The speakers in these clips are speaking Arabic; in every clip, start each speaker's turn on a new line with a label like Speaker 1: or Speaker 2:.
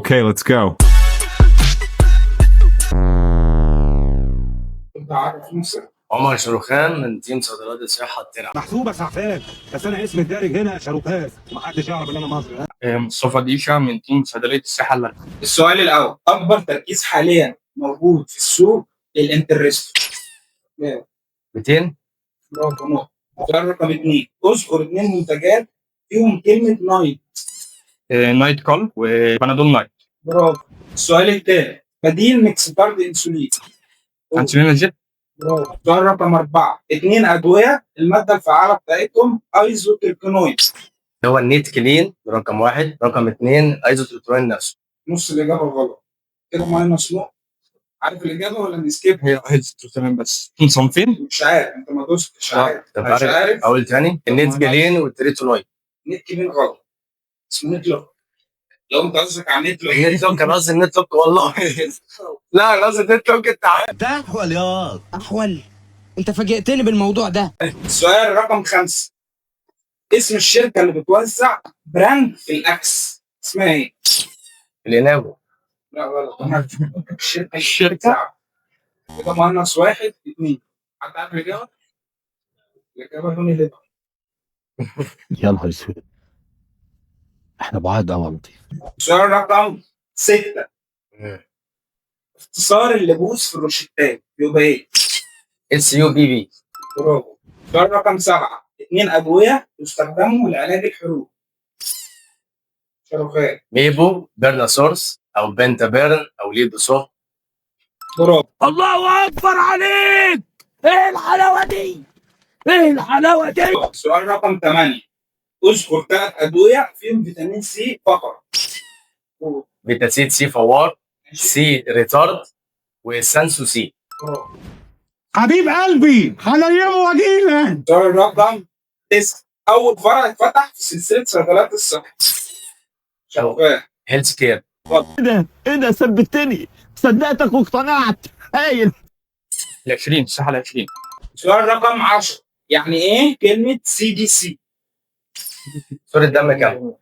Speaker 1: Okay, let's go.
Speaker 2: كنت عارف نفسك.
Speaker 3: عمر شاروخان من تيم صيدلات الصحة الترع.
Speaker 4: محسوبة سعفان، بس انا اسمي الدارج هنا شاروخان، محدش يعرف ان انا مصري.
Speaker 5: مصطفى ديشا من تيم صيدلية الصحة اللبنانية.
Speaker 2: السؤال الأول، أكبر تركيز حاليا موجود في السوق للإنترست؟
Speaker 3: 200.
Speaker 2: برافو نقطة. سؤال رقم 2، اذكر 2 منتجات فيهم كلمة نايت.
Speaker 5: نايت كول وبنادول نايت.
Speaker 2: برافو. السؤال الثالث، بديل ميكستارد انسولين.
Speaker 5: انسولين جيت.
Speaker 2: برافو. سؤال رقم 4، 2 أدوية المادة الفعالة بتاعتهم ايزوتركينويد.
Speaker 3: هو النيت كلين رقم 1، رقم 2 ايزوتريتروين نفسه.
Speaker 2: نص الإجابة غلط. كده ماينس نقطة. عارف الإجابة ولا نسكيب؟
Speaker 5: هي هيدروترين بس من صنفين.
Speaker 2: مش عارف، أنت ما دوستش. عارف.
Speaker 3: طب
Speaker 2: مش عارف.
Speaker 3: اقول تاني، النيت كلين والتريتونويد.
Speaker 2: نت كلين غلط. اسمه نت لوك. لو أنت قصدك على نت لوك.
Speaker 3: النيت لوك كان قصدي النيت لوك والله. لا انا قصدي النيت لوك. انت عارف
Speaker 6: ده أحول ياض أحول. أنت فاجئتني بالموضوع ده.
Speaker 2: السؤال رقم 5، اسم الشركة اللي بتوزع براند الأكس اسمها إيه؟
Speaker 3: الانابو.
Speaker 2: لا غلط. الشركة كده ماينس 1 2. حد عارف الإجابة؟ الإجابة هوني ليه؟
Speaker 6: يا نهار اسود، احنا بعاد قوي يا لطيف.
Speaker 2: السؤال رقم 6، اختصار اللبوس في الروشتات يبقى إيه؟
Speaker 3: SUBB.
Speaker 2: برافو. السؤال رقم 7، 2 أدوية يستخدموا لعلاج الحروق. شاروخان.
Speaker 3: ميبو، بيرناسورس او بنتابيرن او ليدوسو.
Speaker 2: برافو.
Speaker 6: الله أكبر عليك، إيه الحلاوة دي؟ إيه الحلاوة دي؟
Speaker 2: السؤال رقم 8، اذكر 3 أدوية فيهم فيتامين سي فقط.
Speaker 3: بيتاسيد سي فوار، سي ريتارد، وسانسو سي.
Speaker 2: برافو.
Speaker 4: حبيب قلبي هنيمه واجيلك.
Speaker 2: السؤال رقم 9، أول فرع اتفتح في سلسلة صيدلات الصحة. شاروخان.
Speaker 3: هيلث كير.
Speaker 6: إيه ده ثبتني، صدقتك واقتنعت. هايل.
Speaker 5: ال20 الصحة ال20.
Speaker 2: سؤال رقم 10، يعني إيه كلمة CDC؟
Speaker 3: صورة دم كام؟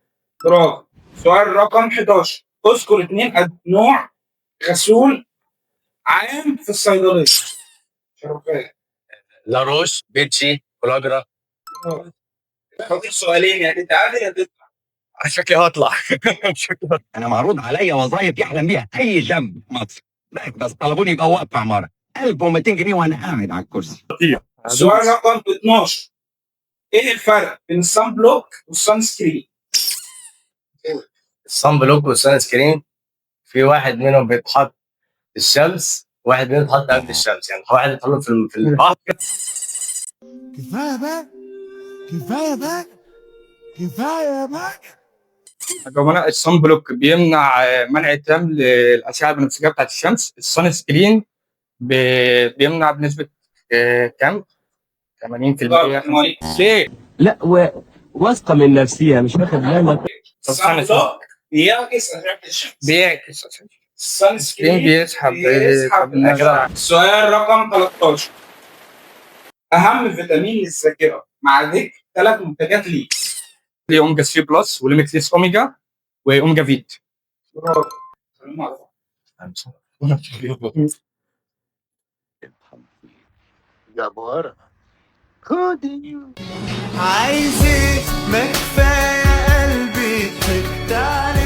Speaker 2: برافو. سؤال رقم 11، اذكر 2 نوع غسول عام في الصيدلية. شاروخان.
Speaker 3: لاروش، بيتشي، كولاجرا.
Speaker 2: فاضل سؤالين، يعني انت قادر يا تطلع.
Speaker 3: شكلي هطلع.
Speaker 6: أنا معروض عليا وظايف يحلم بيها أي شاب في مصر، بس طلبوني يبقى واقف عمارة 1200 جنيه وأنا قاعد على الكرسي.
Speaker 2: سؤال رقم 12، ايه الفرق بين الصن بلوك والصن سكرين؟
Speaker 3: الصن بلوك والسان سكرين، في واحد منهم بيتحط في الشمس، واحد منهم بيتحط قبل الشمس، يعني واحد بيتحط في البحر.
Speaker 6: كفاية بقى، كفاية بقى، كفاية بقى.
Speaker 5: جماعة الصن بلوك بيمنع منع تام للأشعة البنفسجية بتاعت الشمس. الصن سكرين بيمنع بنسبة كام؟ 80%. ليه؟
Speaker 6: لا واثقة من نفسيها، مش واخد بالك.
Speaker 2: الصن بلوك بيعكس أشعة الشمس.
Speaker 5: بيعكس.
Speaker 2: الصن سكرين
Speaker 5: بيسحب
Speaker 2: الأشعة. سؤال رقم 13، أهم فيتامين للذاكرة مع ذكر 3 منتجات ليه؟
Speaker 5: ليه اوميجا 3 بلس وليميتليس اوميجا واوميجا فيت.
Speaker 2: برافو.
Speaker 6: جبارة. خدني.
Speaker 7: عايز ايه؟ ما كفايه قلبي ضحكت عليك.